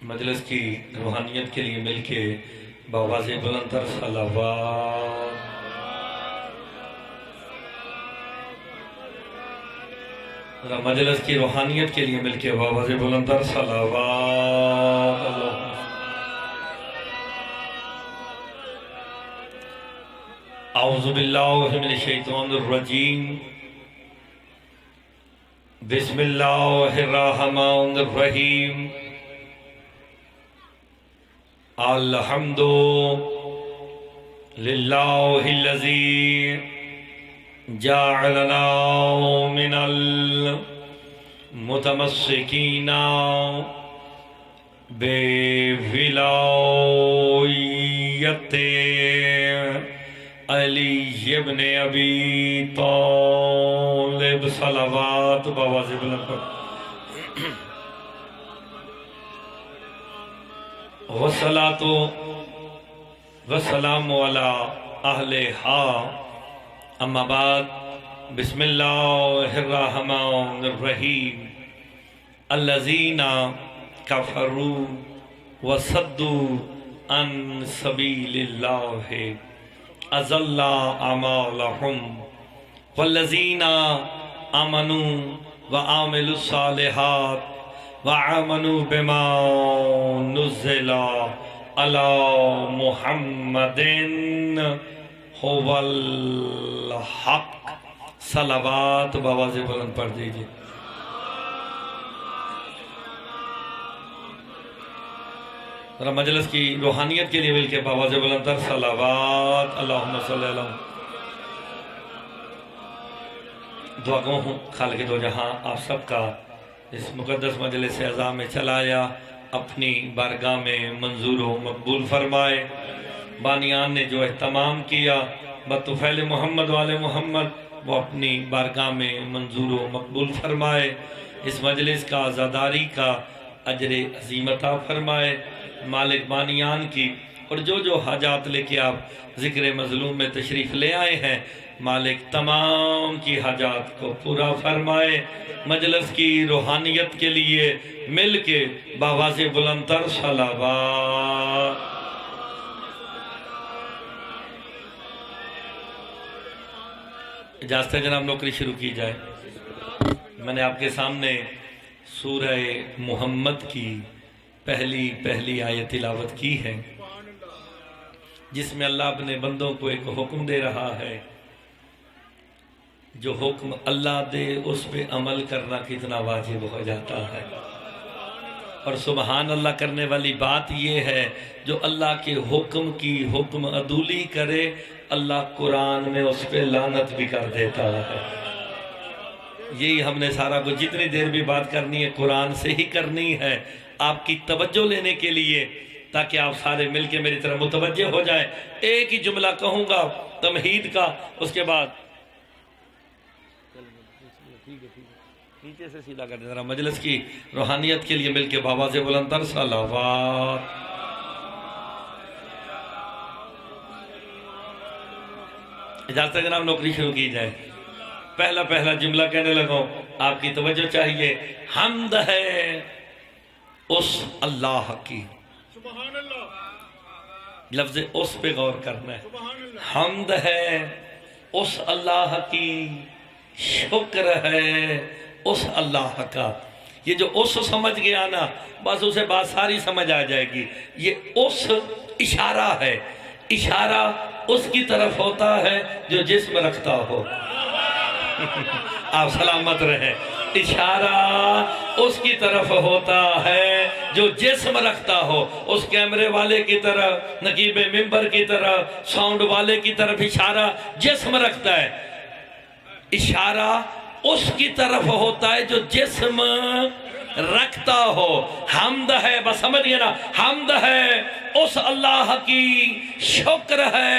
مجلس کی روحانیت کے لیے مل کے بآواز بلند تر صلوات. مجلس کی روحانیت کے لیے مل کے بآواز بلند تر صلوات. اعوذ باللہ من الشیطان الرجیم. بسم اللہ الرحمن الرحیم. الحمد للہ الذی جعلنا من المتمسکین بولایت علی ابن ابی طالب. صلوات بآواز بلند پر. والصلاة والسلام علی اہلہا. اما بعد. بسم اللہ الرحمن الرحیم. الذین کفروا وصدوا عن سبیل اللہ اضل اعمالهم والذین آمنوا وعملوا الصالحات وآمنوا بما نزل على محمد هو الحق. صلوات بآواز بلند پڑھ دیجئے. ذرا مجلس کی روحانیت کے لیے مل کے بآواز بلند تر صلوات. اللہم صلی اللہ علیہ. دعا گو ہوں خالق دو جہاں آپ سب کا اس مقدس مجلس اعزاں میں چلایا اپنی بارگاہ میں منظور و مقبول فرمائے. بانیان نے جو اہتمام کیا بطفیل محمد والے محمد وہ اپنی بارگاہ میں منظور و مقبول فرمائے. اس مجلس کا عزاداری کا اجر عظیم عطا فرمائے. مالک بانیان کی اور جو حاجات لے کے آپ ذکر مظلوم میں تشریف لے آئے ہیں مالک تمام کی حاجات کو پورا فرمائے. مجلس کی روحانیت کے لیے مل کے بآواز بلند تر صلوات. اجازت ہے جناب نوکری شروع کی جائے. میں نے آپ کے سامنے سورہ محمد کی پہلی آیت تلاوت کی ہے جس میں اللہ اپنے بندوں کو ایک حکم دے رہا ہے. جو حکم اللہ دے اس پہ عمل کرنا کتنا واجب ہو جاتا ہے. اور سبحان اللہ کرنے والی بات یہ ہے جو اللہ کے حکم کی حکم عدولی کرے اللہ قرآن میں اس پہ لعنت بھی کر دیتا ہے. یہی ہم نے سارا کچھ جتنی دیر بھی بات کرنی ہے قرآن سے ہی کرنی ہے آپ کی توجہ لینے کے لیے تاکہ آپ سارے مل کے میری طرف متوجہ ہو جائیں. ایک ہی جملہ کہوں گا تمہید کا اس کے بعد نیچے سے سیدھا کر دیں. ذرا مجلس کی روحانیت کے لیے مل کے بآواز بلند تر صلوات. اجازت ہے جناب نوکری شروع کی جائے. پہلا جملہ کہنے لگا آپ کی توجہ چاہیے. حمد ہے اس اللہ کی. لفظ اس پہ غور کرنا ہے. حمد ہے اس اللہ کی شکر ہے اس اللہ کا. یہ جو اس سمجھ گیا نا بس اسے بات ساری سمجھ آ جائے گی. یہ اس اشارہ ہے. اشارہ اس کی طرف ہوتا ہے جو جسم رکھتا ہو. آپ سلامت رہیں. اشارہ اس کی طرف ہوتا ہے جو جسم رکھتا ہو. اس کیمرے والے کی طرف نقیب ممبر کی طرف ساؤنڈ والے کی طرف اشارہ جسم رکھتا ہے. اشارہ اس کی طرف ہوتا ہے جو جسم رکھتا ہو. حمد ہے بس سمجھئے نا. حمد ہے اس اللہ کی شکر ہے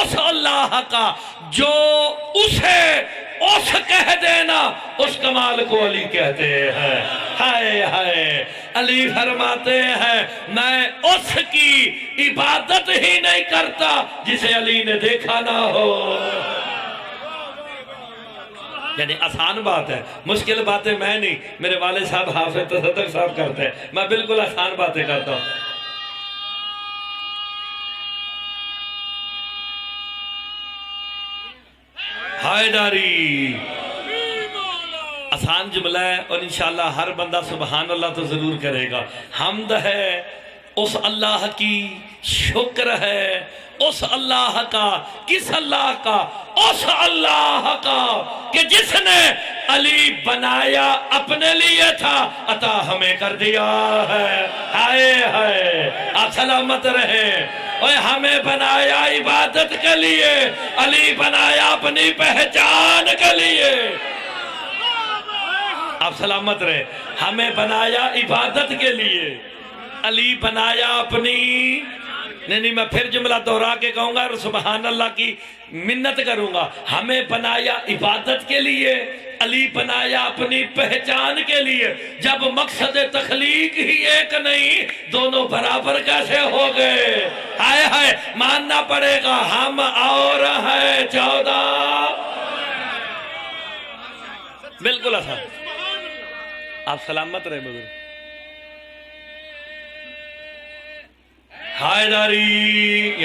اس اللہ کا جو اسے اس کہہ دینا اس کمال کو علی کہتے ہیں. ہائے ہائے علی فرماتے ہیں میں اس کی عبادت ہی نہیں کرتا جسے علی نے دیکھا نہ ہو. یعنی آسان بات ہے، مشکل باتیں میں نہیں، میرے والد صاحب حافظ تصدق صاحب کرتے ہیں، میں بالکل آسان باتیں کرتا ہوں۔ حیداری آسان جملہ ہے، اور انشاءاللہ ہر بندہ سبحان اللہ تو ضرور کرے گا۔ حمد ہے اس اللہ کی، شکر ہے اس اللہ کا، کس اللہ کا؟ اس اللہ کا کہ جس نے علی بنایا اپنے لیے تھا، عطا ہمیں کر دیا ہے۔ ہائے ہائے، آپ سلامت رہیں۔ اور ہمیں بنایا عبادت کے لیے، علی بنایا اپنی پہچان کے لیے۔ آپ سلامت رہے، ہمیں بنایا عبادت کے لیے، علی بنایا اپنی، نہیں میں پھر جملہ دہرا کے کہوں گا اور سبحان اللہ کی منت کروں گا۔ ہمیں بنایا عبادت کے لیے، علی بنایا اپنی پہچان کے لیے۔ جب مقصد تخلیق ہی ایک نہیں، دونوں برابر کیسے ہو گئے؟ ہائے ہائے، ماننا پڑے گا ہم اور ہیں 14۔ بالکل آسان۔ آپ سلامت رہے بزرگ۔ حیداری،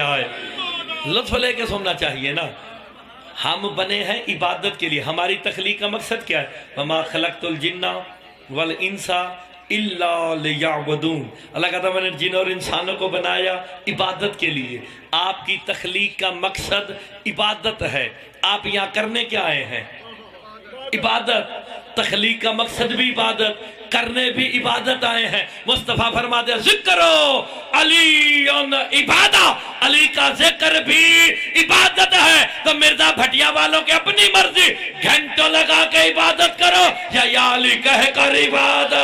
لطف لے کے سننا چاہیے نا۔ ہم بنے ہیں عبادت کے لیے، ہماری تخلیق کا مقصد کیا ہے؟ وَمَا خَلَقْتُ الْجِنَّ وَالْإِنسَ إِلَّا لِيَعْبُدُونَ۔ اللہ کہتا ہے میں نے جن اور انسانوں کو بنایا عبادت کے لیے۔ آپ کی تخلیق کا مقصد عبادت ہے۔ آپ یہاں کرنے کیا آئے ہیں؟ عبادت۔ تخلیق کا مقصد بھی عبادت، کرنے بھی عبادت آئے ہیں۔ مصطفیٰ فرماتے ہیں ذکرو علی عبادہ، علی کا ذکر بھی عبادت ہے۔ تو مرزا بھٹیا والوں کے اپنی مرضی، گھنٹوں لگا کے عبادت کرو یا علی کہہ کر عبادت۔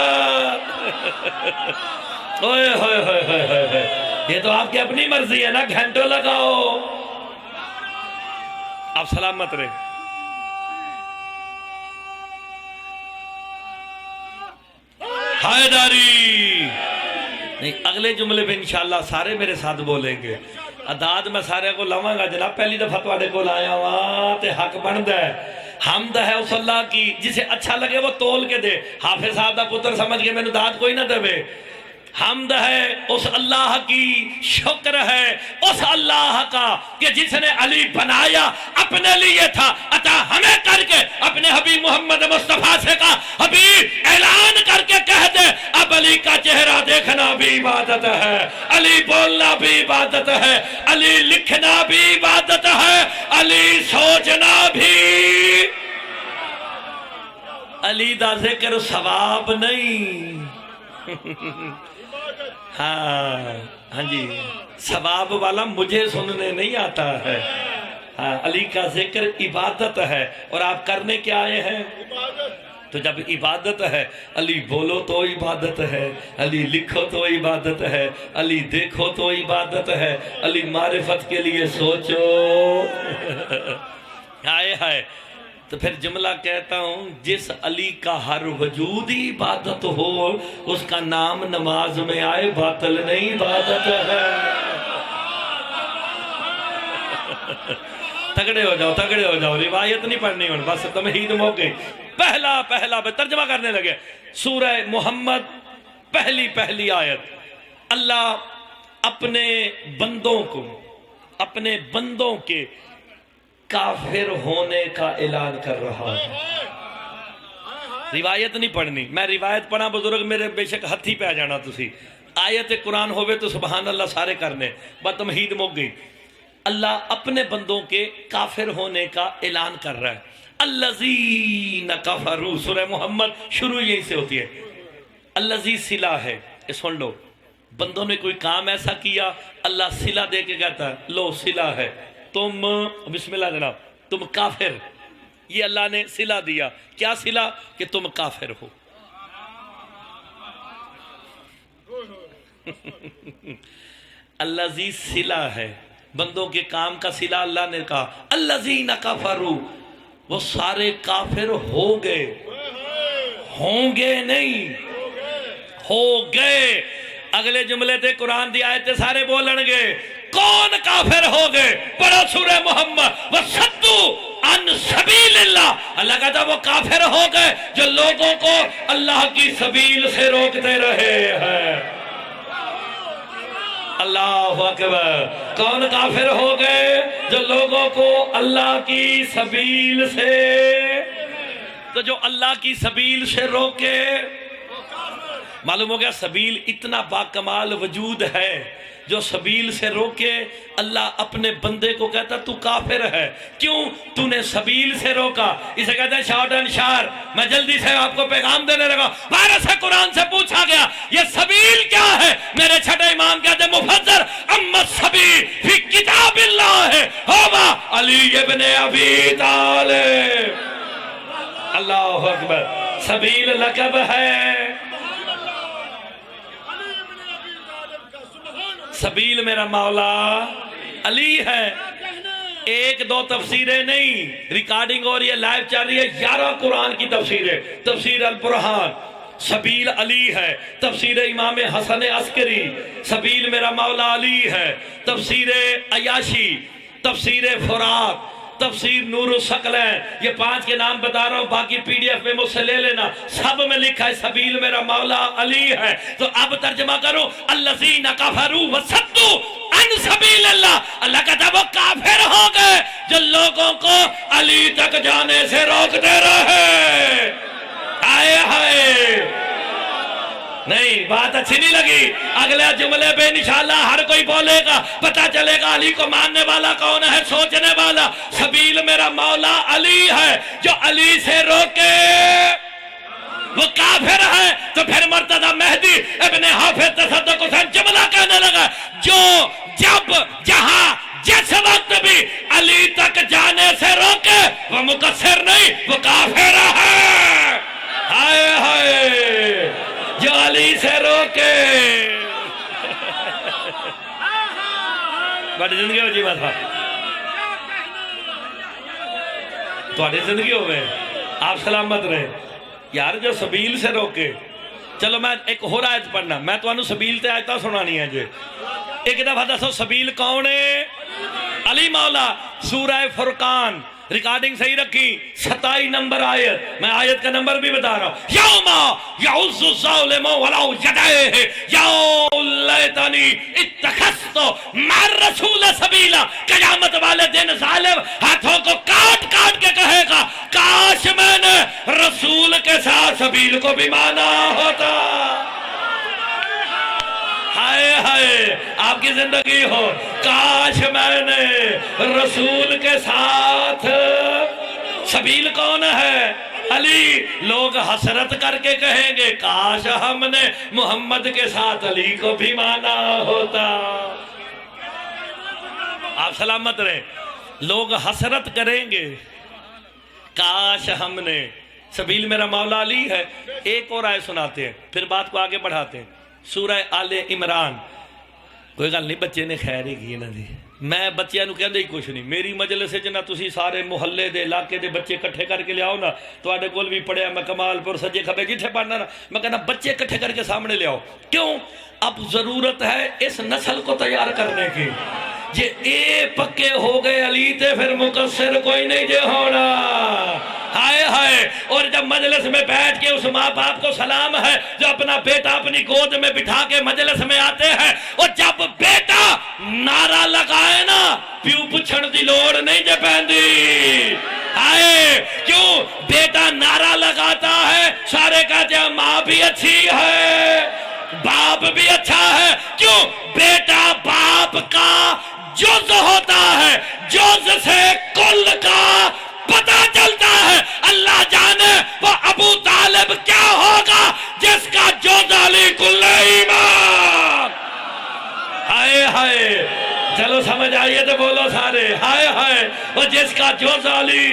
اوئے ہوئے ہوئے ہوئے ہوئے، یہ تو آپ کی اپنی مرضی ہے نا، گھنٹوں لگاؤ۔ آپ سلامت رہے۔ حیداری نہیں، اگلے جملے پہ انشاءاللہ سارے میرے ساتھ بولیں گے۔ اداد میں سارے کو لواں گا جناب، پہلی دفعہ تواڈے کول آیا ہاں تے حق بندا ہے۔ حمد ہے اس اللہ کی، جسے اچھا لگے وہ تول کے دے۔ حافظ صاحب دا پتر سمجھ کے مینوں داد کوئی نہ دے۔ حمد ہے اس اللہ کی، شکر ہے اس اللہ کا کہ جس نے علی بنایا اپنے لیے تھا، عطا ہمیں کر کے اپنے حبیب محمد مصطفیٰ سے کہا حبیب اعلان کر کے کہہ دے اب علی کا چہرہ دیکھنا بھی عبادت ہے، علی بولنا بھی عبادت ہے، علی لکھنا بھی عبادت ہے، علی سوچنا بھی۔ علی دا ذکر ثواب نہیں، ہاں جی، ثواب والا مجھے سننے نہیں آتا ہے۔ ہاں، علی کا ذکر عبادت ہے، اور آپ کرنے کیا آئے ہیں؟ تو جب عبادت ہے، علی بولو تو عبادت ہے، علی لکھو تو عبادت ہے، علی دیکھو تو عبادت ہے، علی معرفت کے لیے سوچو۔ ہائے ہائے، تو پھر جملہ کہتا ہوں، جس علی کا ہر وجود ہی عبادت ہو، اس کا نام نماز میں آئے باطل نہیں، عبادت ہے۔ تگڑے ہو جاؤ، تگڑے ہو جاؤ، روایت نہیں پڑھنی ہوں، بس تمہید موقع۔ پہلا ترجمہ کرنے لگے۔ سورہ محمد پہلی آیت، اللہ اپنے بندوں کو، اپنے بندوں کے کافر ہونے کا اعلان کر رہا ہے۔ روایت نہیں پڑھنی، میں روایت پڑھا بزرگ میرے بے شک ہتھی پہ آ جانا تسی۔ آیت قرآن ہوئے تو سبحان اللہ سارے کرنے، بات تمہید موک گئی۔ اللہ اپنے بندوں کے کافر ہونے کا اعلان کر رہا ہے۔ الذین کفروا، سورہ محمد شروع یہیں سے ہوتی ہے۔ الذی صلہ ہے، سن لو، بندوں نے کوئی کام ایسا کیا، اللہ صلہ دے کے کہتا ہے لو صلہ ہے، تم بسم اللہ جناب تم کافر، یہ اللہ نے صلہ دیا۔ کیا صلہ؟ کہ تم کافر ہو۔ الذی صلہ ہے، بندوں کے کام کا صلہ اللہ نے کہا۔ الذین کفروا، وہ سارے کافر ہو گئے، ہوں گے نہیں، ہو گئے۔ اگلے جملے تے قرآن دی آیت سارے بولن گے، کون کافر ہو گئے؟ پڑھو سورہ محمد، وَصَدُّوا عن سبیل اللہ، اللہ کہتا وہ کافر ہو گئے جو لوگوں کو اللہ کی سبیل سے روکتے رہے ہیں۔ اللہ اکبر، کون کافر ہو گئے؟ جو لوگوں کو اللہ کی سبیل سے، تو جو اللہ کی سبیل سے روکے، معلوم ہو گیا سبیل اتنا باکمال وجود ہے، جو سبیل سے روکے اللہ اپنے بندے کو کہتا تو کافر ہے، کیوں؟ تو نے سبیل سے روکا۔ اسے کہتے ہیں شارٹ اینڈ شارپ۔ میں جلدی سے آپ کو پیغام دینے لگا، بارہ سے قرآن سے پوچھا گیا یہ سبیل کیا ہے؟ میرے چھٹے امام کہتے ہیں مفسر اما السبیل فی کتاب اللہ ہوا علی ابن ابی طالب۔ اللہ اکبر، سبیل لقب ہے، سبیل میرا مولا علی ہے۔ ایک دو تفسیریں نہیں، ریکارڈنگ اور یہ لائیو چل رہی ہے، 11 قرآن کی تفسیریں۔ تفسیر البرہان سبیل علی ہے، تفسیر امام حسن عسکری سبیل میرا مولا علی ہے، تفسیر عیاشی، تفسیر فرات، تفسیر نور الثقلین، یہ 5 کے نام بتا رہا ہوں، باقی پی ڈی ایف میں مجھ سے لے لینا، سب میں لکھا ہے سبیل میرا مولا علی ہے۔ تو اب ترجمہ کرو، الذین کفروا وصدوا عن سبیل اللہ، اللہ کہتا وہ کافر ہو گئے جو لوگوں کو علی تک جانے سے روکتے رہے۔ آئے ہائے، نہیں بات اچھی نہیں لگی، اگلے جملے پہ انشاءاللہ ہر کوئی بولے گا، پتہ چلے گا علی کو ماننے والا کون ہے، سوچنے والا۔ سبیل میرا مولا علی ہے، جو علی سے روکے وہ کافر ہے۔ تو پھر مرتضی مہدی ابن حافظ تصدق حسین جملہ کہنے لگا، جو جب جہاں جس وقت بھی علی تک جانے سے روکے وہ مقصر نہیں، وہ کافر ہے۔ ہائے ہائے، جو علی سے روکے، بڑی زندگی ہو جی بات ہے، تمہاری زندگی ہو گئے، آپ سلامت رہے یار۔ جو سبیل سے روکے، چلو میں ایک اور آیت پڑھنا، میں تو انہوں سبیل تے آیتہ سنانی ہے جی۔ ایک دفعہ دسو سبیل کون ہے؟ علی مولا۔ سورہ فرقان، ریکارڈنگ صحیح رکھی، 27 نمبر آیت، میں آیت کا نمبر بھی بتا رہا ہوں۔ یوما یعز الظالم ولو یدعیہ یا لیتنی اتخذت مع الرسول سبیلا، قیامت والے دن ظالم ہاتھوں کو کاٹ کاٹ کے کہے گا کاش میں نے رسول کے ساتھ سبیل کو بھی مانا ہوتا۔ ہائے ہائے، آپ کی زندگی ہو، کاش میں نے رسول کے ساتھ۔ سبیل کون ہے؟ علی۔ لوگ حسرت کر کے کہیں گے کاش ہم نے محمد کے ساتھ علی کو بھی مانا ہوتا۔ آپ سلامت رہے، لوگ حسرت کریں گے کاش ہم نے۔ سبیل میرا مولا علی ہے۔ ایک اور آیت سناتے ہیں پھر بات کو آگے بڑھاتے ہیں، سورہ آل عمران۔ کوئی گل نہیں، بچے نے خیر ہی کی نا دی، میں بچیاں نو کہندے ہی کچھ نہیں۔ میری مجلس وچ نہ تسی سارے محلے دے علاقے دے بچے کٹھے کر کے لیاؤ نا، تواڈے کول بھی پڑھیا میں کمال پور سجے کھبے جتھے پڑھنا نا، میں کہنا بچے کٹھے کر کے سامنے لیاؤ۔ کیوں؟ اب ضرورت ہے اس نسل کو تیار کرنے کی۔ جے اے پکے ہو گئے علی تے پھر مقصر کوئی نہیں جے ہونا۔ ہائے ہائے، اور جب مجلس میں بیٹھ کے اس ماں باپ کو سلام ہے جو اپنا بیٹا اپنی گود میں بٹھا کے مجلس میں آتے ہیں، اور جب بیٹا نعرہ لگائے نا پیو پچھڑ دی لوڑ نہیں جے پہندی۔ ہائے، کیوں؟ بیٹا نعرہ لگاتا ہے، سارے کہتے ہیں ماں بھی اچھی ہے، باپ بھی اچھا ہے۔ کیوں؟ بیٹا باپ کا جز ہوتا ہے، جز سے کل کا پتہ چلتا ہے۔ اللہ جانے وہ ابو طالب کیا ہوگا جس کا جز علی کل ایمان۔ ہائے ہائے، چلو سمجھ آئیے تو بولو سارے، ہائے ہائے، وہ جس کا جز علی،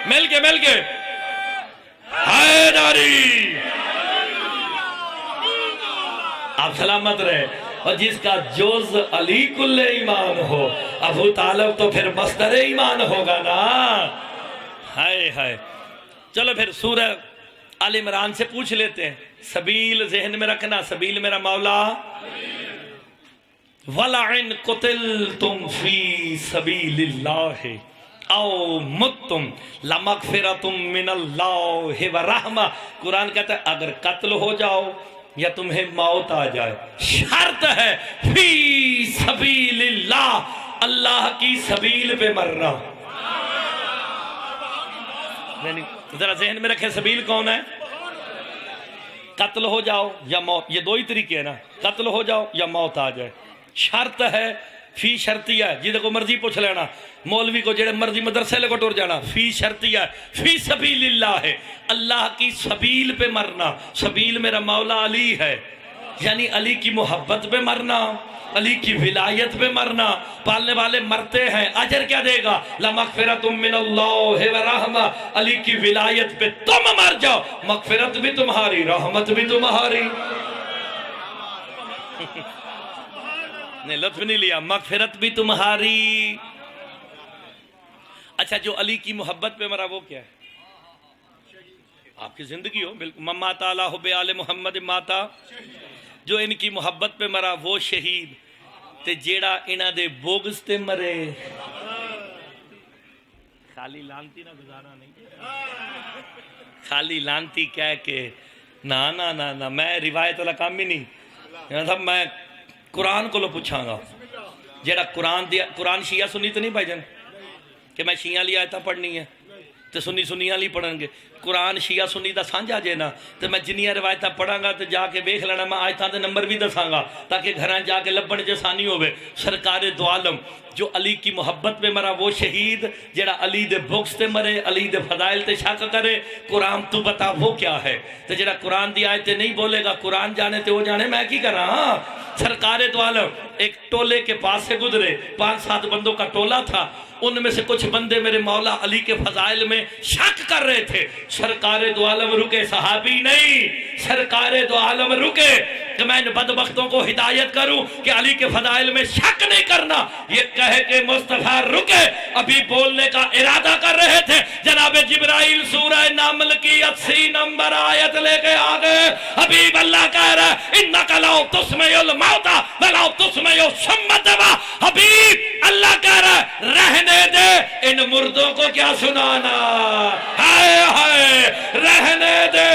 مل کے ہائے ناری، آپ سلامت رہے۔ اور جس کا جز علی کل ایمان ہو، ابو طالب تو پھر مصدر ایمان ہوگا نا۔ ہائے ہائے، چلو پھر سورہ آل عمران سے پوچھ لیتے ہیں۔ سبیل ذہن میں رکھنا، سبیل میرا مولا۔ وَلَعِنْ قُتِلْتُمْ فِي سَبِيلِ اللَّهِ او متم لمغفرتم من اللہ و رحمہ. قرآن کہتا ہے اگر قتل ہو جاؤ یا تمہیں موت آ جائے، شرط ہے فی سبیل اللہ، اللہ کی سبیل پہ مرنا. ذرا ذہن میں رکھیں سبیل کون ہے؟ قتل ہو جاؤ یا موت، یہ دو ہی طریقے ہیں نا، قتل ہو جاؤ یا موت آ جائے. شرط ہے فی شرطیہ، جی کو مرضی پوچھ لینا، مولوی کو جڑے مرضی مدرسے لے کو ٹور جانا، فی شرطیہ فی سبیل اللہ ہے، اللہ کی سبیل پہ مرنا. سبیل میرا مولا علی ہے، یعنی علی کی محبت پہ مرنا، علی کی ولایت پہ مرنا. پالنے والے مرتے ہیں، اجر کیا دے گا؟ لمغفرتم من اللہ و رحمہ، علی کی ولایت پہ تم مر جاؤ، مغفرت بھی تمہاری، رحمت بھی تمہاری. نے لطف نہیں لیا، مغفرت بھی تمہاری. اچھا جو علی کی محبت پہ مرا وہ کیا ہے؟ آپ کی زندگی ہو بالکل. مما تعالیٰ حب آل محمد ماتا، جو ان کی محبت پہ مرا وہ شہید. تے جیڑا انہ دے بوگز تے مرے، خالی لانتی نہ گزارا نہیں، خالی لانتی کہہ کے نا نا نا نا، میں روایت والا کام ہی نہیں، میں قرآن کو لو پوچھاں گا. جیڑا قرآن دیا، قرآن شیعہ سنی تو نہیں بھائی جان کہ میں شیعہ لی آیتاں پڑھنی ہے تو سنی سنیاں لی پڑھن گے. قرآن شیعہ سنی دا سانجا جے نا، تو میں جنیاں روایتاں پڑھاں گا تو جا کے بیکھ لینا، میں آیتاں دے نمبر بھی دساں گا تاکہ گھران جا کے لبن جسانی ہوئے. سرکار دو عالم جو علی کی محبت میں مرا وہ شہید، جیڑا علی دے بغض تے مرے، علی دے فضائل تے شک کرے. قرآن تو بتا وہ کیا ہے؟ تو جیڑا قرآن دی آیتیں نہیں بولے گا، قرآن جانے تے وہ جانے، میں کی کر رہا. سرکار دو عالم ایک ٹولے کے پاس سے گزرے، 5-7 بندوں کا ٹولہ تھا، ان میں سے کچھ بندے میرے مولا علی کے فضائل میں شک کر رہے تھے. سرکار دو عالم رکے، صحابی نہیں، سرکار دو عالم رکے کہ میں ان بدبختوں کو ہدایت کروں کہ علی کے فضائل میں شک نہیں کرنا. یہ کہہ کے مصطفیٰ رکے، ابھی بولنے کا ارادہ کر رہے تھے، جناب جبرائیل سورہ نمل کی 80 نمبر آیت لے کے آگے. حبیب اللہ کہہ رہا ہے انکا لو تسمع الموتى ولو تسمع الصم الدواء. حبیب اللہ کہہ رہا ہے رہنے دے ان مردوں کو کیا سنانا، ہائے ہائے رہنے دے.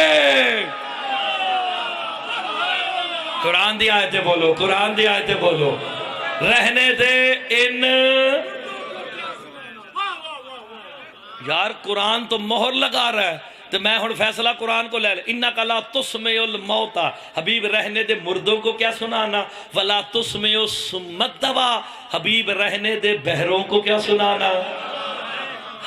قرآن دی آیتیں بولو، قرآن دی آیتیں بولو، رہنے دے ان. یار قرآن تو مہر لگا رہا ہے، تو میں ہن فیصلہ قرآن کو لے لے. انکا لا تسمع الموتى، حبیب رہنے دے مردوں کو کیا سنانا. ولا تسمع الصم الدواء، حبیب رہنے دے بہروں کو کیا سنانا.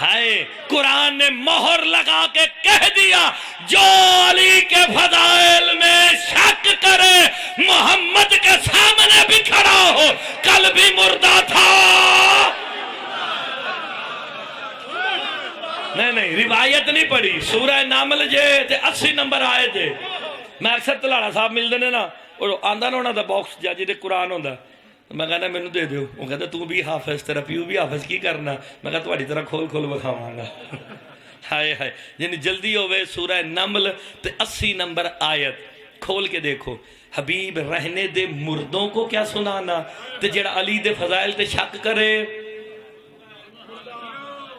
ہائے قرآن نے مہر لگا کے کہہ دیا جو علی کے فضائل میں شک کرے محمد کے سامنے بھی کھڑا ہو، کل بھی مردہ تھا. نہیں روایت نہیں پڑھی، سورہ نامل جے تے 80 نمبر آئے تھے. میں اکثر تلاڑا صاحب مل دینے نا، اور آندھا نہ دا باکس جا جی قرآن ہوندہ، میں کہنا میں نے دے دیو. وہ کہتا تو بھی حافظ، تیرا پیو بھی حافظ، کی کرنا. میں کہتا تمہاری طرح کھول کھول بکھاواں گا. ہائے ہائے یعنی جلدی ہوئے. سورہ نمل تے 80 نمبر آیت کھول کے دیکھو. حبیب رہنے دے مردوں کو کیا سنانا. تے جڑا علی دے فضائل تے شک کرے.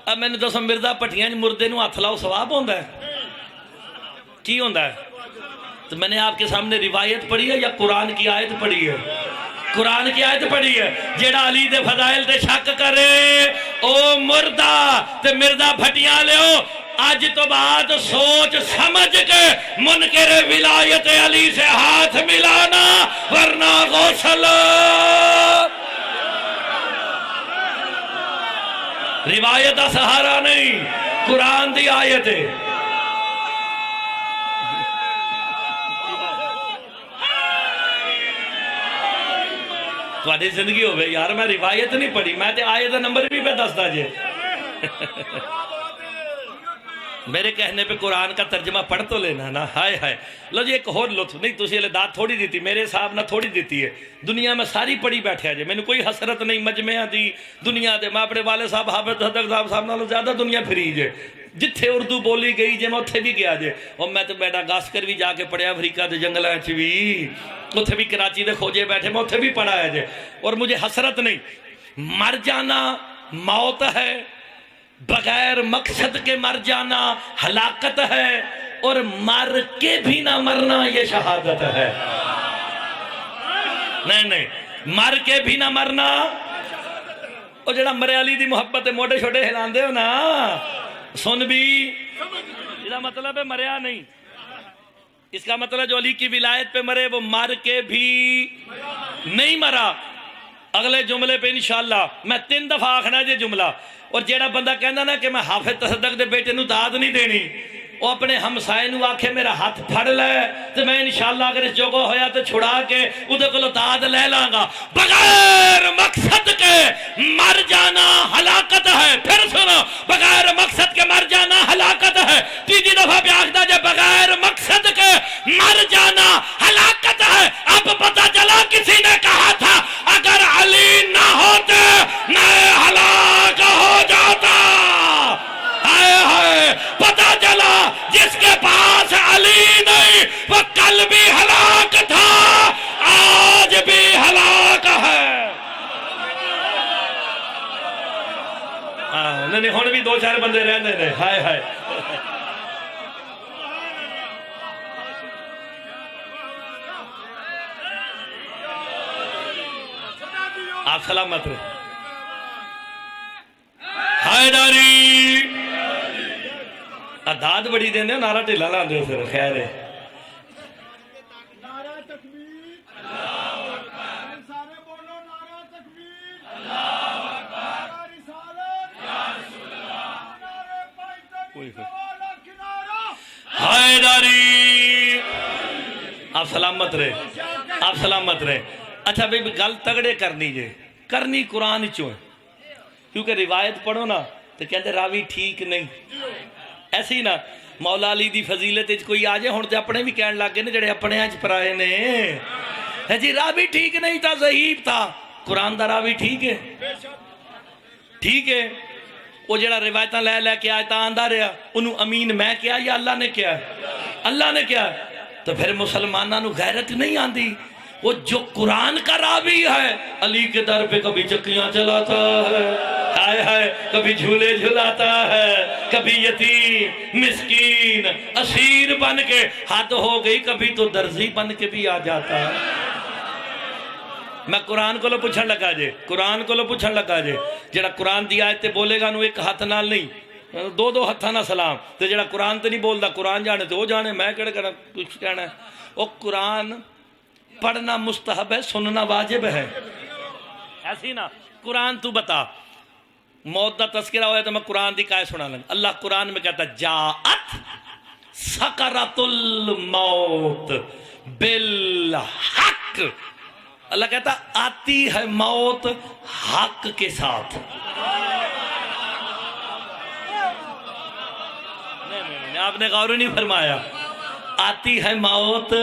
اب میں نے دسو مرزا پٹھیاں مردے نو ہاتھ لاؤ ثواب ہوندہ ہے کی ہوندہ ہے؟ تو میں نے آپ کے سامنے روایت پڑھی ہے یا قرآن کی آیت پڑھی ہے؟ قرآن کی آیت پڑھی ہے. جیڑا علی دے فضائل دے شک کرے او مردہ تے مرزا پھٹیاں لے ہو. آج تو بعد سوچ سمجھ کے منکر ولایت علی سے ہاتھ ملانا، ورنہ غسل. روایت کا سہارا نہیں، قرآن دی آیت ہے. تھوڑی زندگی ہو گئی یار، میں روایت نہیں پڑھی، میں تے آیت نمبر بھی پہ دستا جے. میرے کہنے پہ قرآن کا ترجمہ پڑھ تو لینا نا. ہائے ہائے لو جی ایک اور لطف نہیں، تسی علی داد تھوڑی دیتی، میرے حساب نہ تھوڑی دیتی ہے. دنیا میں ساری پڑھی بیٹھے جے، میں نے کوئی حسرت نہیں مجمعہ دی دنیا دے. میں اپنے والد صاحب حافظ حدق صاحب نالوں زیادہ دنیا پھری جے، جتھے اردو بولی گئی جے میں اتھے بھی گیا جے. اور میں تو بیٹا گاسکر بھی جا کے پڑھیا، افریقہ دے جنگلہ بھی، اتھے بھی کراچی دے کھوجے بیٹھے، میں اتھے بھی پڑھا ہے جے. اور مجھے حسرت نہیں، مر جانا موت ہے، بغیر مقصد کے مر جانا ہلاکت ہے، اور مر کے بھی نہ مرنا یہ شہادت ہے۔ نہیں مر کے بھی نہ مرنا، اور جڑا مرے علی دی محبت موڑے چھوٹے ہلان دے ہو نا، سن بھی یہ مطلب ہے مریا نہیں، اس کا مطلب جو علی کی ولایت پہ مرے وہ مر کے بھی نہیں مرا۔ اگلے جملے پہ انشاءاللہ میں 3 دفعہ آخنا جے جملہ، اور جیڑا بندہ کہنا نا کہ میں حافظ تصدق دے بیٹے نو داد نہیں دینی، وہ اپنے ہمسائے نو آکھے میرا ہاتھ پھڑ لے تو میں انشاءاللہ اگر اس جوگو ہویا تو چھڑا کے ادھے کو داد لے لاں گا۔ بغیر مقصد کے مر جانا ہلاکت ہے۔ پھر سنو، بغیر مقصد کے مر جانا ہلاکت ہے۔ تیجی دفعہ بھی آخدہ جے بغیر مقصد کے مر جانا ہلاکت ہے۔ اب پتہ چلا کسی نے کہا تھا اگر علی نہ ہوتے میں ہلاک ہو جاتا۔ پتہ چلا جس کے پاس علی نہیں وہ کل بھی ہلاک تھا، آج بھی ہلاک ہے۔ نہیں ہون بھی 2-4 بندے رہنے نے، ہائے ہائے۔ آپ سلامت رہے۔ حیدری داد بڑی دینے نعرہ ٹھلا لان دے سر، خیر ہے۔ نعرہ تکبیر، اللہ اکبر، سارے بولو نعرہ تکبیر، اللہ اکبر، نعرہ رسالت، یا رسول اللہ، نعرہ پائتن سوالا کنارہ حیدری۔ آپ سلامت رہے، آپ سلامت رہے۔ اچھا بھئی گل تگڑے کرنی جے، کرنی قرآن چوں ہے، کیونکہ روایت پڑھو نا تو کہتے راوی ٹھیک نہیں۔ ایسے ہی نا مولا علی دی فضیلت کوئی آجے ہون تے اپنے بھی کہن لگ گئے نے جڑے اپنے آج پرائے نے جی راوی ٹھیک نہیں تھا، ضعیف تھا۔ قرآن دا راوی ٹھیک ہے، ٹھیک ہے۔ وہ جڑا روایتاں لے لے کے آیتاں آندہ رہا انہوں امین میں کیا یا اللہ نے کیا؟ اللہ نے کیا؟ تو پھر مسلمانہ نو غیرت نہیں آندی۔ وہ جو قرآن کا راوی ہے علی کے در پہ کبھی چکیاں چلاتا ہے، ہائے ہائے، کبھی جھولے جھلاتا ہے، کبھی یتیم مسکین اسیر بن کے، حد ہو گئی کبھی تو درزی بن کے بھی آ جاتا ہے۔ میں قرآن کو لو پوچھن لگا جے، قرآن کو لو پوچھن لگا جے، جڑا قرآن دی آیت تے بولے گا نو ایک ہاتھ نال نہیں، 2 ہتھاں نہ سلام، تے جڑا قرآن تے نہیں بولدا قرآن جانے تے وہ جانے، میں کہڑا کچھ کہنا ہے۔ وہ قرآن پڑھنا مستحب ہے، سننا واجب ہے، ایسی نا۔ قرآن تو بتا، موت دا تذکرہ ہویا تو میں قرآن دی کائے سنا لیں۔ اللہ قرآن میں کہتا جاءت سکرۃ الموت بالحق، اللہ کہتا آتی ہے موت حق کے ساتھ۔ نہیں آپ نے غور نہیں فرمایا، آتی ہے موت،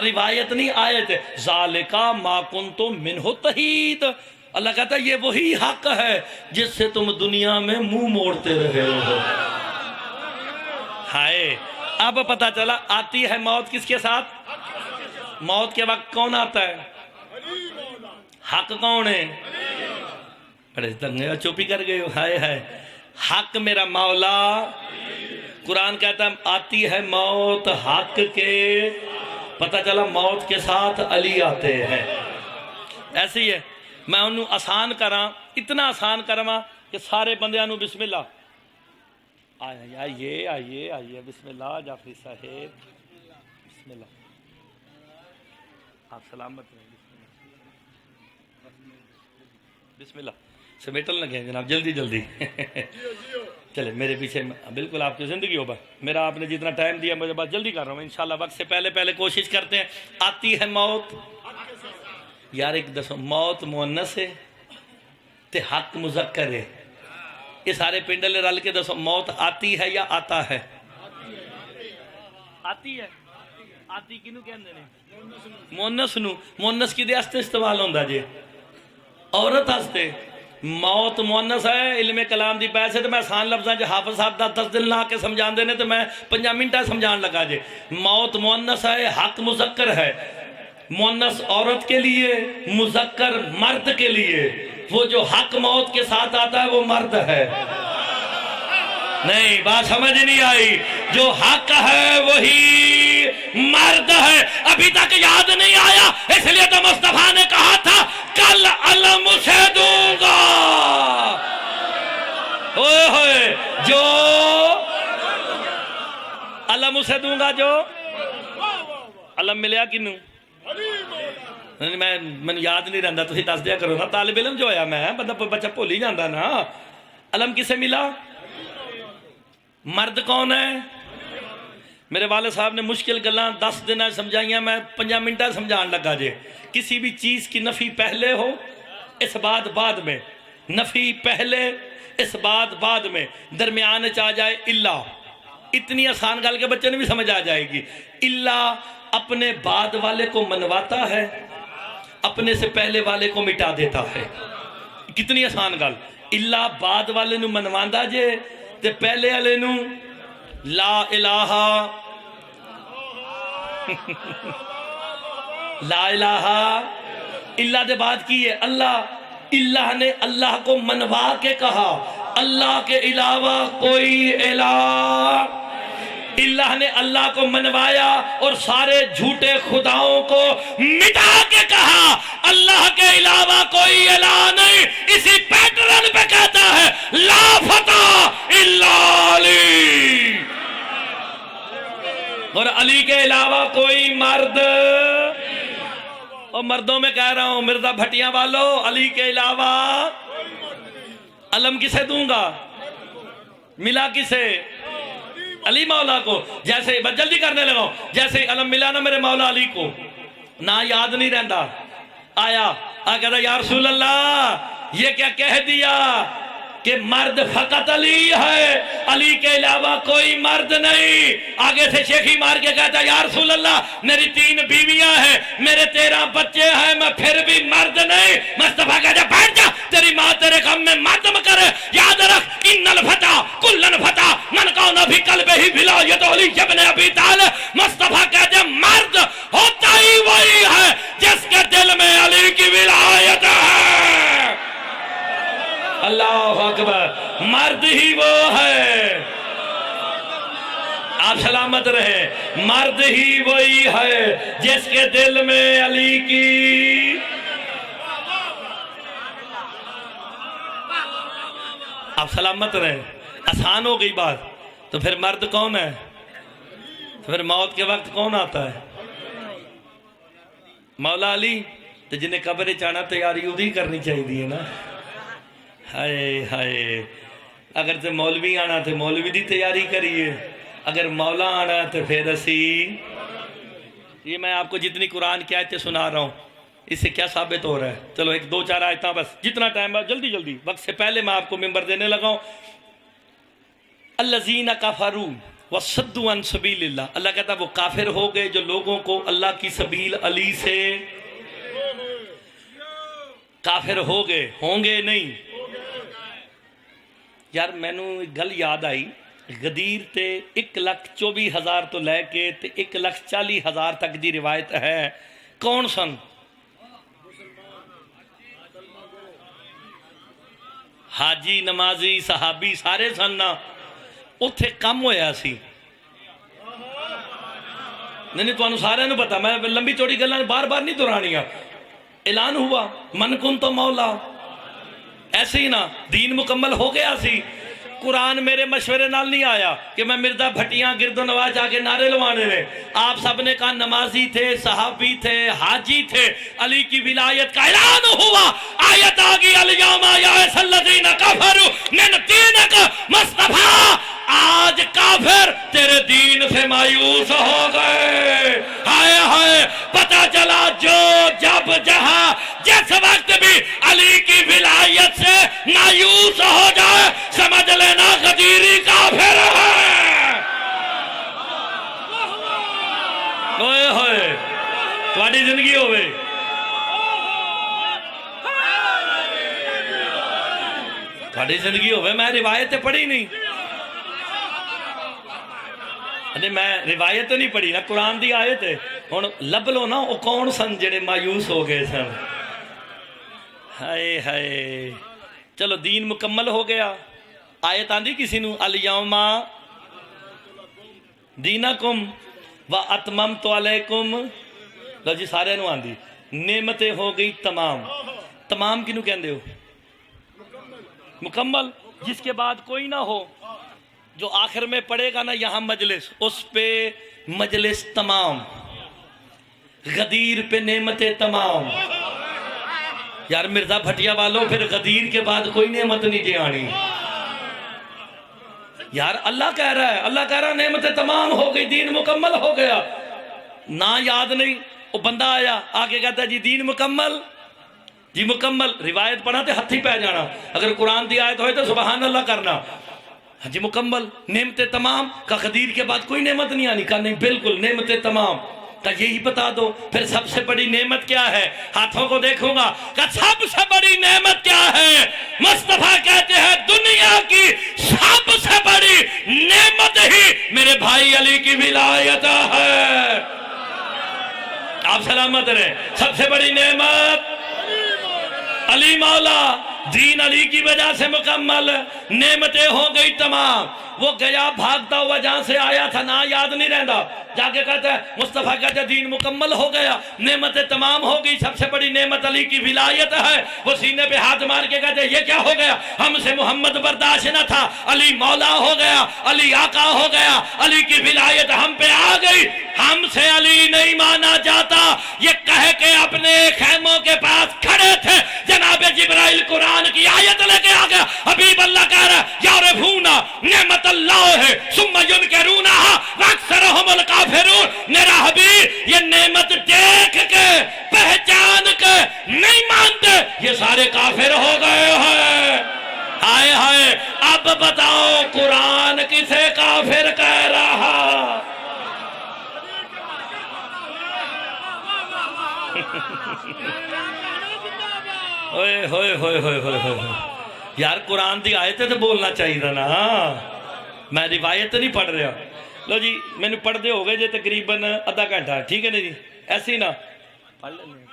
روایت نہیں آیت ہے۔ ذالکا ما کنتم منہ تحید، اللہ کہتا ہے یہ وہی حق ہے جس سے تم دنیا میں منہ موڑتے رہے ہو۔ ہائے، اب پتہ چلا آتی ہے موت کس کے ساتھ؟ موت کے وقت کون آتا ہے؟ حق کون ہے؟ بڑے تنگے چوپی کر گئے ہو، ہائے ہائے۔ حق میرا مولا، قرآن کہتا ہے آتی ہے موت حق کے، پتہ چلا موت کے ساتھ علی آتے ہیں۔ ایسے ہی ہے، میں انہوں آسان کراں، اتنا آسان کراں کہ سارے بندیاں نو بسم اللہ، آئیے آئیے آئیے، بسم اللہ جعفری صاحب، بسم اللہ، آپ سلامت رہیں، بسم اللہ، سمیٹل لگے ہیں جناب، جلدی جلدی چلے میرے پیچھے، بالکل آپ کی زندگی ہو، میرا آپ نے جتنا ٹائم دیا مجھے بات جلدی کر رہا ہوں انشاءاللہ، وقت سے پہلے کوشش کرتے ہیں۔ آتی ہے موت، یار ایک دسو، موت مؤنث ہے تے حق مذکر ہے، یہ سارے پنڈلے رل کے دسو موت آتی ہے یا آتا ہے؟ آتی ہے، آتی کنو کہندے نے؟ مؤنث نو، مؤنث کی دے واسطے استعمال ہوندا جے، عورت واسطے۔ موت مؤنث ہے، علم کلام دی بحث ہے، تو میں آسان لفظاں جو حافظ صاحب دا 10 دن لا کے سمجھان دینے تو میں 5 منٹہ سمجھان لگا جے۔ موت مؤنث ہے، حق مذکر ہے، مؤنث عورت کے لیے، مذکر مرد کے لیے۔ وہ جو حق موت کے ساتھ آتا ہے وہ مرد ہے۔ نہیں بات سمجھ نہیں آئی. جو حق ہے وہی مرد ہے. ابھی تک یاد نہیں آیا اس لیے تو مصطفیٰ نے کہا تھا کل علم سے دوں گا. اوئے ہوئے جو علم سے دوں گا, جو علم ملیا کنوں میں یاد نہیں رہندا, تسی دس دیا کرو نا. طالب علم جو ہویا میں بندہ بچہ بھول ہی جاندا نا. علم کسے ملا؟ مرد کون ہے؟ میرے والد صاحب نے مشکل گلاں 10 دن سمجھائیاں, میں 5 منٹہ سمجھان لگا جے. کسی بھی چیز کی نفی پہلے ہو, اس بات بعد میں, نفی پہلے اس بات بعد میں, درمیان چاہ جائے اللہ. اتنی آسان گل کے بچے نے بھی سمجھ آ جائے گی. اللہ اپنے بعد والے کو منواتا ہے, اپنے سے پہلے والے کو مٹا دیتا ہے. کتنی آسان گل. اللہ بعد والے نو منواندا جے تے پہلے والے نو لا الہ لا الہ اللہ دے بعد کی ہے اللہ. اللہ نے اللہ کو منوا کے کہا اللہ کے علاوہ کوئی الہ. اللہ نے اللہ کو منوایا اور سارے جھوٹے خداؤں کو مٹا کے کہا اللہ کے علاوہ کوئی الہ نہیں. اسی پیٹرن پہ کہتا ہے لا فتح الا علی, اور علی کے علاوہ کوئی مرد. اور مردوں میں کہہ رہا ہوں مرزا بھٹیاں والو, علی کے علاوہ علم کسے دوں گا؟ ملا کسے؟ علی مولا کو. جیسے بس جلدی کرنے لگا, جیسے علم ملا نا میرے مولا علی کو, نہ یاد نہیں رہندا. آیا کہتا یا رسول اللہ یہ کیا کہہ دیا کہ مرد فقط علی ہے, علی کے علاوہ کوئی مرد نہیں. آگے سے شیخی مار کے کہتا یا رسول اللہ میری 3 بیویاں ہیں, میرے 13 بچے ہیں, میں پھر بھی مرد نہیں. مصطفیٰ کہتا بیٹھ جا, تیری ماں تیرے غم میں ماتم کرے. یاد رکھ ان الفتح کلن فتح من کون بھی قلب ہی ولایت علی ابن ابی طالب. مصطفیٰ کہتے مرد ہوتا ہی وہی ہے جس کے دل میں علی کی ولایت ہے. اللہ اکبر. مرد ہی وہ ہے, آپ سلامت رہے, مرد ہی وہی ہے جس کے دل میں علی کی. آپ سلامت رہے. آسان ہو گئی بات. تو پھر مرد کون ہے؟ تو پھر موت کے وقت کون آتا ہے؟ مولا علی. تو جنہیں قبر چانا تیاری ادھی کرنی چاہیے نا. ہائے ہائے, اگر تے مولوی آنا تے مولوی دی تیاری کریے, اگر مولا آنا تو پھر اسی. یہ میں آپ کو جتنی قرآن کی آیتیں سنا رہا ہوں اس سے کیا ثابت ہو رہا ہے؟ چلو 1-2-4 آیتاں بس, جتنا ٹائم ہے جلدی جلدی, وقت سے پہلے میں آپ کو ممبر دینے لگا ہوں. الذین کفروا وصدوا عن سبیل اللہ. اللہ کہتا وہ کافر ہو گئے جو لوگوں کو اللہ کی سبیل علی سے کافر ہو گئے, ہوں گے نہیں. یار میں نو گل یاد آئی, غدیر تے 1,24,000 تو لے کے تے 1,40,000 تک دی روایت ہے. کون سن؟ حاجی, نمازی, صحابی سارے سن نا. اتھے کم ہویا سی. نہیں تو انہوں سارے نو پتا, میں لمبی چوڑی گلیں بار بار نہیں دورانیاں. اعلان ہوا من کن تو مولا, ایسے ہی نا دین مکمل ہو گیا سی. قرآن میرے مشورے نال نہیں آیا کہ میں مرزا بھٹیاں گرد و نواز جا کے نعرے لوانے نے. آپ سب نے کہا نمازی تھے, صحابی تھے, حاجی تھے, علی کی ولایت کا اعلان ہوا. آیت آگی الیوم یئس الذین کفروا من دینک. مصطفیٰ آج کافر تیرے دین سے مایوس ہو گئے. ہائے ہائے, پتہ چلا جو جب جہاں جس وقت بھی علی کی ولایت سے مایوس ہو جائے سمجھ لینا غدیری کافر ہے. ہوئے ہوئے تھوڑی زندگی ہوئے. تھوڑی زندگی ہوئے. میں روایتیں پڑھی نہیں, میں روایت نہیں پڑھی نا, قرآن دی آیت ہے. ہن لب لو نا وہ کون سن جڑے مایوس ہو گئے سن. ہائے ہائے, چلو دین مکمل ہو گیا, آیت آندی کسی نو الیوم دینکم و اتممت علیکم، لو جی سارے نو آندی نعمتیں ہو گئی تمام. تمام کنو کہندے ہو؟ مکمل، جس کے بعد کوئی نہ ہو. جو آخر میں پڑھے گا نا یہاں مجلس، اس پہ مجلس تمام، غدیر پہ نعمتیں تمام. یار مرزا بھٹیا والوں پھر غدیر کے بعد کوئی نعمت نہیں دے آنی. یار اللہ کہہ رہا ہے، اللہ کہہ رہا ہے نعمتیں تمام ہو گئی، دین مکمل ہو گیا. نہ یاد نہیں، وہ بندہ آیا آگے کہتا ہے جی دین مکمل، جی مکمل. روایت پڑھا تے ہتھی پہ جانا، اگر قرآن دی آیت ہوئے تو سبحان اللہ کرنا. ہاں جی مکمل، نعمتیں تمام. کا غدیر کے بعد کوئی نعمت نہیں آنی؟ کہا نہیں بالکل نعمتیں تمام. کہا یہی بتا دو پھر سب سے بڑی نعمت کیا ہے؟ ہاتھوں کو دیکھوں گا. کہا سب سے بڑی نعمت کیا ہے؟ مصطفیٰ کہتے ہیں دنیا کی سب سے بڑی نعمت ہی میرے بھائی علی کی ولایت ہے. آپ سلامت رہیں. سب سے بڑی نعمت علی مولا، دین علی کی وجہ سے مکمل، نعمتیں ہو گئی تمام. وہ گیا بھاگتا ہوا جہاں سے آیا تھا، نہ یاد نہیں رہتا. جا کے کہتا ہے مصطفیٰ کہتا ہے دین مکمل ہو گیا، نعمتیں تمام ہو گئی، سب سے بڑی نعمت علی کی ولایت ہے. وہ سینے پہ ہاتھ مار کے کہتے ہیں یہ کیا ہو گیا؟ ہم سے محمد برداشت نہ تھا، علی مولا ہو گیا، علی آقا ہو گیا، علی کی ولایت ہم پہ آ گئی. ہم سے علی نہیں مانا جاتا. یہ کہہ کے اپنے خیموں کے پاس کھڑے تھے، جناب جبرائیل قرآن کی آیت لے کے آ گیا. حبیب اللہ کہہ رہا ہے یعرفون نعمت اللہ ہے ثم ینکرونہا واکثرہم الکافرون. میرا حبیب یہ نعمت دیکھ کے پہچان کے نہیں مانتے، یہ سارے کافر ہو گئے ہیں. ہائے ہائے، اب بتاؤ قرآن کسے کافر کہہ رہا؟ ہوئے ہوئے ہوئے ہوئے ہوئے. یار قرآن دی آیتیں تو بولنا چاہیے تھا نا، میں روایت نہیں پڑھ رہا. لو جی میں نے پڑھ دے ہو گئے جی تقریباً آدھا گھنٹہ، ٹھیک ہے نا جی؟ ایسے ہی نا پڑھ لیں.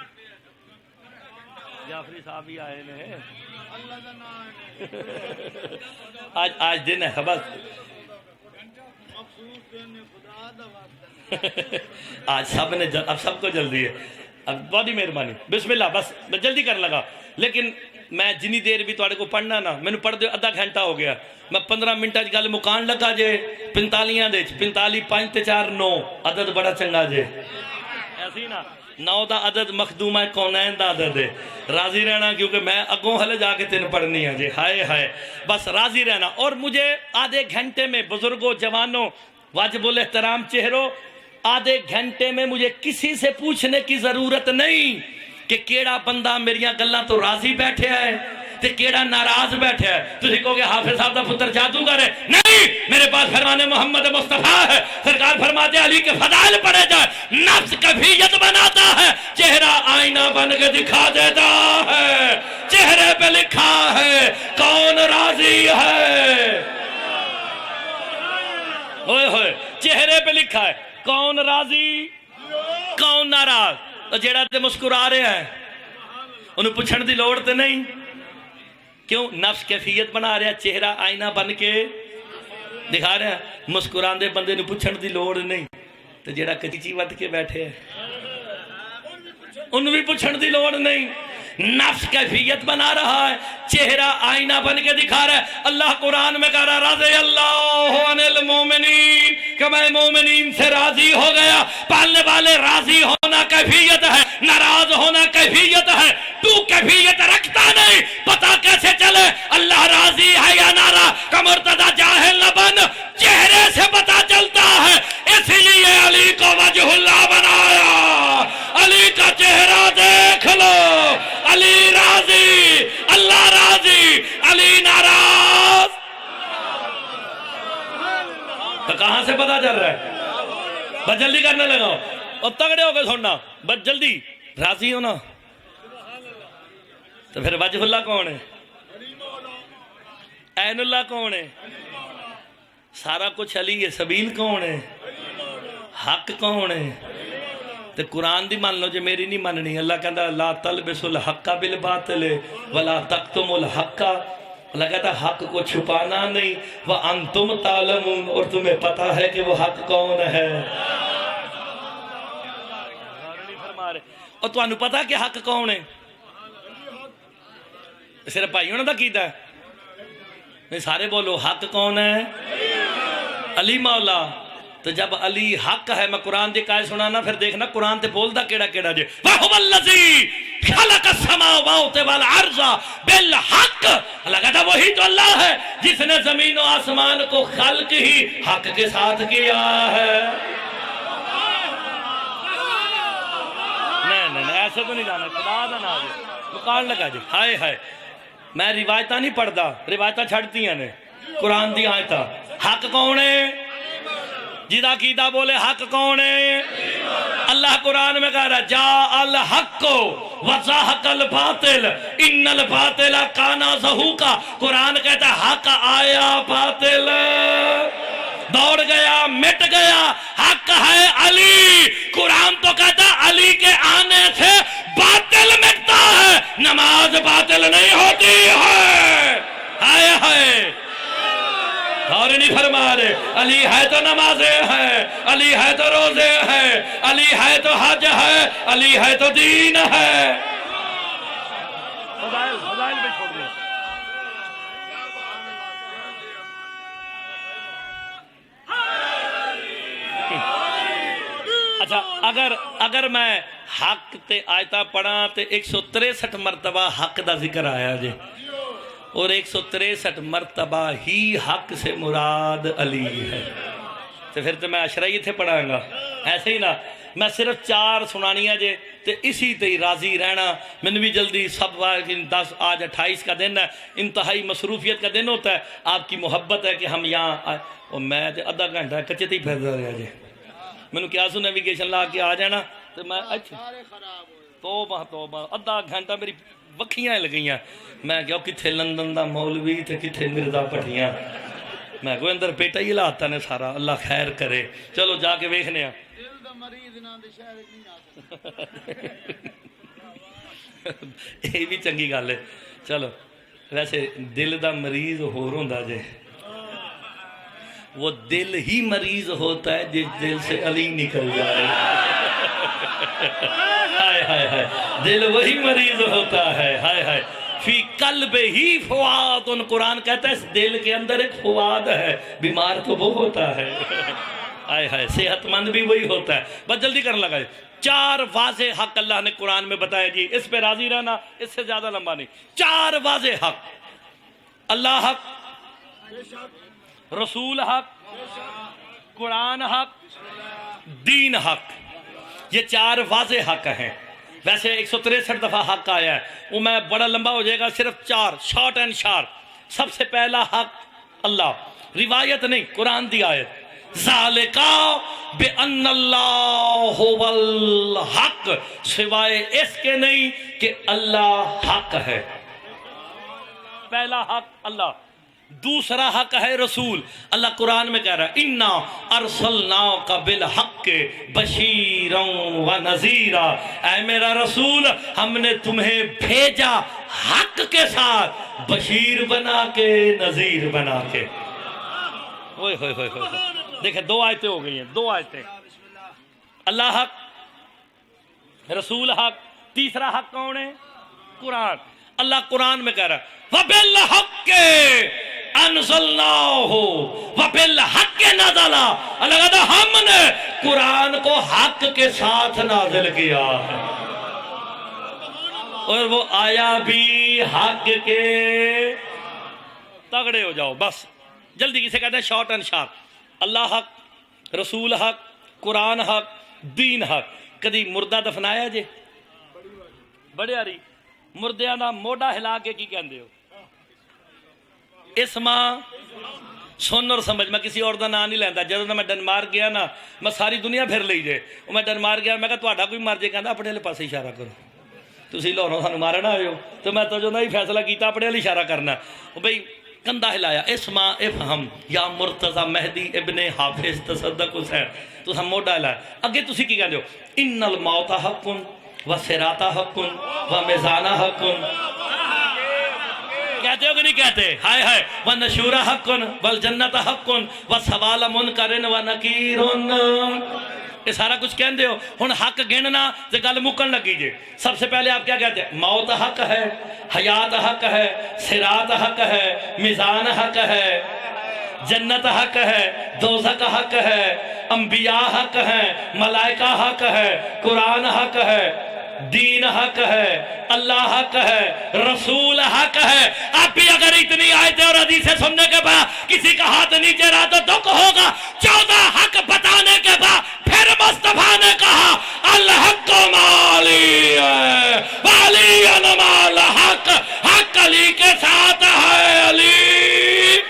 جعفری صاحب بھی آئے نے، آج دن ہے بس. آج سب نے اب سب کو جلدی ہے، اب بہت ہی مہربانی. بسم اللہ، بس میں جلدی کرنے لگا. لیکن میں جنی دیر بھی تھوڑے کو پڑھنا نا، میں نے پڑھ دے آدھا گھنٹہ ہو گیا. میں 15 منٹ گل مکان لگا جے 45 دے 45 5 تے 4 9 عدد بڑا چنگا جے. ایسی نا 9 دا عدد مخدومہ کونین دا عدد ہے. راضی رہنا کیونکہ میں اگوں ہلے جا کے تین پڑھنی ہے جی. ہائے ہائے، بس راضی رہنا. اور مجھے آدھے گھنٹے میں بزرگوں، جوانوں، واجب الاحترام چہروں، آدھے گھنٹے میں مجھے کسی سے پوچھنے کی ضرورت نہیں کہ کیڑا بندہ میریاں گلاں تو راضی بیٹھے ہے تے کیڑا ناراض بیٹھے ہے. تسی کہو گے حافظ صاحب دا پتر جادوگر ہے. نہیں، میرے پاس فرمان محمد مصطفیٰ ہے. سرکار فرماتے علی کے فضائل پڑھے جائے، نفس کیفیت بناتا ہے، چہرہ آئینہ بن کے دکھا دیتا ہے. چہرے پہ لکھا ہے کون راضی ہے. ہوئے ہوئے، چہرے پہ لکھا ہے کون راضی کون ناراض. تو جیڑا تے مسکرا رہے ہیں انہوں پوچھن دی لوڑ تے نہیں. کیوں؟ نفس کیفیت بنا رہے ہیں، چہرہ آئینہ بن کے دکھا رہے ہیں. مسکران دے بندے نے پوچھن دی لوڑ نہیں. تو جیڑا کچی وٹ کے بیٹھے ہیں انہوں بھی پوچھن دی لوڑ نہیں. نفس کیفیت بنا رہا ہے، چہرہ آئینہ بن کے دکھا رہا ہے. اللہ قرآن میں کہہ رہا رضی اللہ عن المومنین کہ میں مومنین سے راضی ہو گیا. پالنے والے راضی ہونا کیفیت ہے، ناراض ہونا کیفیت ہے. تو کیفیت رکھتا نہیں، پتا کیسے چلے اللہ راضی ہے یا ناراض؟ کا مرتضی جاہل نہ بن، چہرے سے پتا چلتا ہے. اس لیے علی کو وجہ اللہ بنایا. علی کا چہرہ دیکھ لو، علی راضی، اللہ راضی، علی ناراض. تو کہاں سے پتا چل رہا ہے؟ بس جلدی کرنے لگا اور تگڑے ہو کے سننا، بس جلدی. راضی ہونا تو پھر وجہ اللہ کون ہے؟ عین اللہ کون ہے؟ سارا کچھ علی ہے. سبیل کون ہے؟ حق کون ہے؟ تو قرآن دی مان لو جو میری نہیں ماننی. اللہ کہتا لا تلبسوا الحق بالباطل ولا تکتموا الحق اللہ کہتا ہے حق کو چھپانا نہیں، وَأَنْتُمْ تَعْلَمُونَ، اور تمہیں پتا ہے کہ وہ حق کون ہے۔ اور تو انہوں پتا کہ حق کون ہے؟ صرف بھائی انہوں نے کیتا ہے؟ نہیں سارے بولو حق کون ہے؟ علی مولا۔ تو جب علی حق ہے، میں قرآن دی قائد سنانا پھر دیکھنا قرآن تے بولدا کیڑا کیڑا جے۔ وَهُوَ الَّذِي خَلَقَ السَّمَاوَاتِ وَالْأَرْضَ بِالْحَقِّ، اللہ کہتا وہی تو اللہ ہے جس نے زمین و آسمان کو خلق ہی حق کے ساتھ کیا ہے۔ نہیں ایسے تو نہیں جانا، خدا دا نام جی مقال لگا جی۔ ہائے ہائے، میں روایتہ نہیں پڑھتا، روایتہ چھڑتی ہیں نے، قرآن دی آیتہ۔ حق کون ہے؟ جیدہ عقیدہ بولے حق کون ہے؟ اللہ قرآن میں کہہ رہا ہے جاء الحق وزاحق الباطل ان الباطل کان زہوقا۔ قرآن کہتا ہے حق آیا باطل دوڑ گیا مٹ گیا، حق ہے علی۔ قرآن تو کہتا ہے علی کے آنے سے باطل مٹتا ہے، نماز باطل نہیں ہوتی ہے۔ ہائے ہائے، اور نہیں فرما رہے علی ہے تو نمازیں ہیں، علی ہے تو روزے ہیں، علی ہے تو حج ہے، علی ہے تو دین ہے۔ فضائل میں چھوڑ دیں۔ اچھا اگر میں حق تے آیتہ پڑھا تے 163 مرتبہ حق دا ذکر آیا جی، اور 163 مرتبہ ہی حق سے مراد علی ہے، تو پھر تو میں عشرہ تھے پڑھاں گا، ایسے ہی نا۔ میں صرف 4 سنانیاں جے تے اسی تے ہی راضی رہنا۔ میں بھی جلدی سب 10 آج 28 کا دن ہے، انتہائی مصروفیت کا دن ہوتا ہے، آپ کی محبت ہے کہ ہم یہاں آئے، اور میں تے آدھا گھنٹہ کچے تے ہی پھر رہا جے، میں نے کیا سو نیویگیشن لا کے آ جانا تو میں اچھا توبہ آدھا گھنٹہ میری وکھیاں لگیاں۔ میں کہا کتھے لندن دا مولوی تے کتھے مرزا پٹھیاں، میں کوئی اندر بیٹا ہی لاتا نے سارا، اللہ خیر کرے۔ چلو جا کے ویکھنے ہیں۔ یہ بھی چنگی گل ہے۔ چلو ویسے دل دا مریض ہور ہوندا جے، وہ دل ہی مریض ہوتا ہے جس دل سے علی نکل جائے۔ ہائے ہائے ہائے، دل وہی مریض ہوتا ہے۔ ہائے ہائے، فی قلب ہی فواد، ان قرآن کہتا ہے اس دل کے اندر ایک فواد ہے، بیمار تو وہ ہوتا ہے۔ ہائے ہائے، صحت مند بھی وہی ہوتا ہے۔ بس جلدی کرنے لگا۔ 4 واضح حق اللہ نے قرآن میں بتایا جی، اس پہ راضی رہنا، اس سے زیادہ لمبا نہیں۔ 4 واضح حق، اللہ حق، رسول حق، قرآن حق، دین حق، یہ 4 واضح حق ہیں۔ ویسے 163 دفعہ حق آیا ہے، وہ میں بڑا لمبا ہو جائے گا، صرف 4 شارٹ اینڈ شارپ۔ سب سے پہلا حق اللہ، روایت نہیں قرآن دی آیت، ذالکا بِأَنَّ اللَّهُ هُوَ الْحَقُّ، سوائے اس کے نہیں کہ اللہ حق ہے۔ پہلا حق اللہ، دوسرا حق ہے رسول۔ اللہ قرآن میں کہہ رہا ہے اِنَّا أَرْسَلْنَاكَ بِالْحَقِّ بَشِيرًا وَنَذِيرًا، اے میرا رسول ہم نے تمہیں بھیجا حق کے ساتھ، بشیر بنا کے نذیر بنا کے۔ اوئے ہوئے ہوئے ہوئے، دیکھیں 2 آیتیں ہو گئی ہیں، 2 آیتیں۔ اللہ حق، رسول حق، تیسرا حق کون ہے؟ قرآن۔ اللہ قرآن میں کہہ رہا ہے وَبِالْحَقِّ أَنزَلْنَاهُ وَبِالْحَقِّ نَزَلَ، اللہ کہتا ہے ہم نے قرآن کو حق کے ساتھ نازل کیا ہے، اور وہ آیا بھی حق کے۔ تگڑے ہو جاؤ بس جلدی، کسے کہتے ہیں شارٹ اینڈ شارپ۔ اللہ حق، رسول حق، قرآن حق، دین حق۔ کدی مردہ دفنایا جے؟ بڑے آری مردیاں دا موڈا ہلا کے کی کہندے ہو؟ اس ماں سن اور سمجھ، میں کسی اور دا نام نہیں لیندہ۔ جدوں میں ڈنمارک گیا نا، میں ساری دنیا پھر لئی جے، میں ڈنمارک گیا، میں کہا تہاڈا کوئی مر جے، کہندا اپنے والے پاسے اشارہ کرو، تسی لاہوروں سانوں مارنا آئے ہو، تو میں تو جو نہیں فیصلہ کیتا اپنے والے اشارہ کرنا۔ بھئی کندھا ہلایا، اسما افہم یا مرتضی مہدی ابن حافظ تصدق حسین، تو ہم موڈا ہلایا۔ اگے تسی کی کہندے ہو؟ ان الموت حق و صراط حق و میزان حق، کہتے ہو کہ نہیں کہتے؟ ہائے ہائے وَنَشُورَ حَقٌ وَالْجَنَّةَ حَقٌ وَسَوَالَ مُنْكَرٍ وَنَكِيرٌ، یہ سارا کچھ کہندے ہو. ہن حق گننا تے گل مکن لگی جے. سب سے پہلے آپ کیا کہتے ہیں؟ موت حق ہے، حیات حق ہے، صراط حق ہے، میزان حق ہے، جنت حق ہے، دوزخ حق ہے، انبیاء حق ہے، ملائکہ حق ہے، قرآن حق ہے، دین حق ہے، اللہ حق ہے، رسول حق ہے. اب بھی اگر اتنی آیتیں اور حدیثیں سننے کے بعد کسی کا ہاتھ نیچے رہا تو دکھ ہوگا. 14 حق بتانے کے بعد پھر مصطفیٰ نے کہا الحق مالی ہے والی انمال حق، حق علی کے ساتھ ہے. علی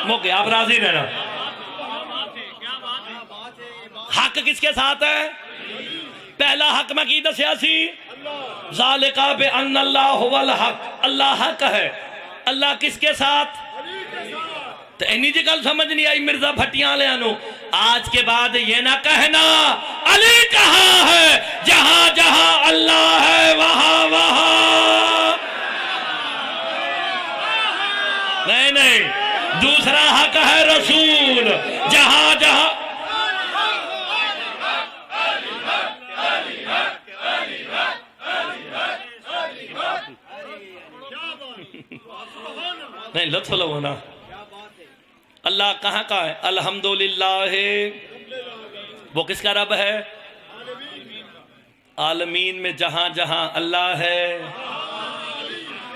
موقع آپ راضی رہنا. حق کس کے ساتھ ہے؟ پہلا حق میں کی دسیا سی، ذالکا بان اللہ هو الحق، اللہ حق ہے. اللہ کس کے ساتھ؟ تو اینی جی گل سمجھ نہیں آئی مرزا بھٹیاں لے آنو. آج کے بعد یہ نہ کہنا علی کہاں ہے، جہاں جہاں اللہ ہے وہاں وہاں. نہیں نہیں، دوسرا حق ہے رسول، جہاں جہاں نہیں. لطف لو نا. اللہ کہاں کا ہے؟ الحمدللہ ہے. وہ کس کا رب ہے؟ عالمین میں جہاں جہاں اللہ ہے.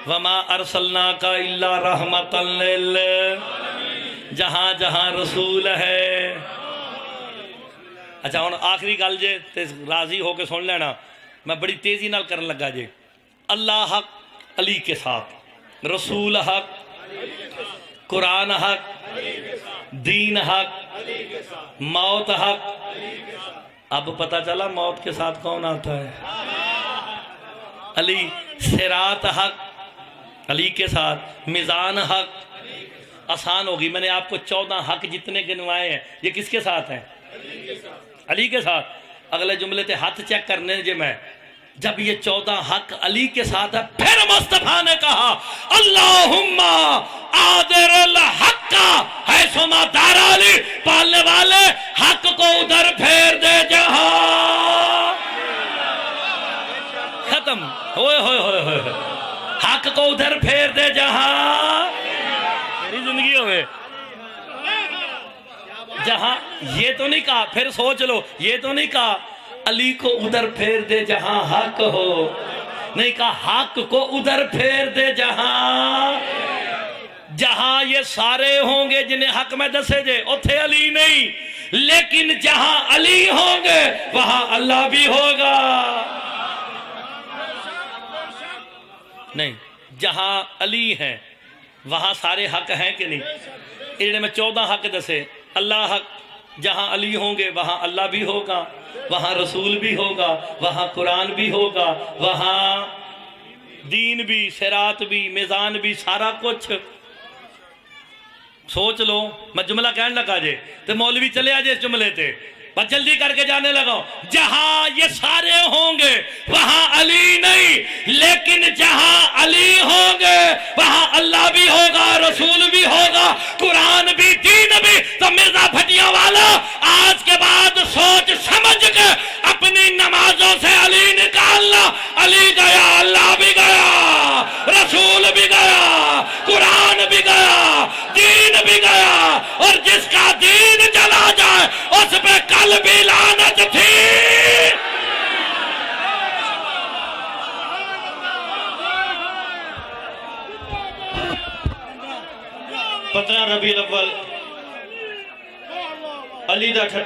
وما ارسلناک الا رحمۃ للعالمین، جہاں جہاں رسول ہے. اچھا ہن آخری گل جے تے راضی ہو کے سن لینا، میں بڑی تیزی نال کرن لگا جے. اللہ حق علی کے ساتھ، رسول حق، قرآن حق، دین حق، موت حق. اب پتہ چلا موت کے ساتھ کون آتا ہے؟ علی. صراط حق علی کے ساتھ، میزان حق. آسان ہوگی، میں نے آپ کو 14 حق جتنے گنوائے ہیں یہ کس کے ساتھ ہیں؟ علی کے ساتھ. اگلے جملے تے ہاتھ چیک کرنے جے میں، جب یہ 14 حق علی کے ساتھ ہے پھر مصطفیٰ نے کہا اللہم آدر الحق حیثما دار علی، پالنے والے حق کو ادھر پھیر دے جہاں. ختم. ہوئے ہوئے ہوئے ہوئے. حق کو ادھر پھیر دے جہاں میری زندگی ہوئے. جہاں یہ تو نہیں کہا، پھر سوچ لو، یہ تو نہیں کہا علی کو ادھر پھیر دے جہاں حق ہو، نہیں کہا حق کو ادھر پھیر دے جہاں جہاں یہ سارے ہوں گے جنہیں حق میں دسے جے اتھے علی نہیں، لیکن جہاں علی ہوں گے وہاں اللہ بھی ہوگا. نہیں، جہاں علی ہیں وہاں سارے حق ہیں کہ نہیں؟ انہیں میں 14 حق دسے. اللہ حق، جہاں علی ہوں گے وہاں اللہ بھی ہوگا، وہاں رسول بھی ہوگا، وہاں قرآن بھی ہوگا، وہاں دین بھی، صراط بھی، میزان بھی، سارا کچھ. سوچ لو. میں جملہ کہنے لگا جے تو مولوی چلے آجے اس جملے تے، بس جلدی کر کے جانے لگا. جہاں یہ سارے ہوں گے وہاں علی نہیں، لیکن جہاں علی ہوں گے وہاں اللہ بھی ہوگا، رسول بھی ہوگا، قرآن بھی، دین بھی. تو مرزا بھٹیاں والا آج کے بعد سوچ سمجھ کے اپنی نمازوں سے علی نکالنا. علی گیا، اللہ بھی گیا، رسول بھی گیا، قرآن بھی گیا، دین بھی گیا. اور جس کا دین چلا جائے اس پہ کل بھی لعنت تھی. 15 ربیع الاول علی دا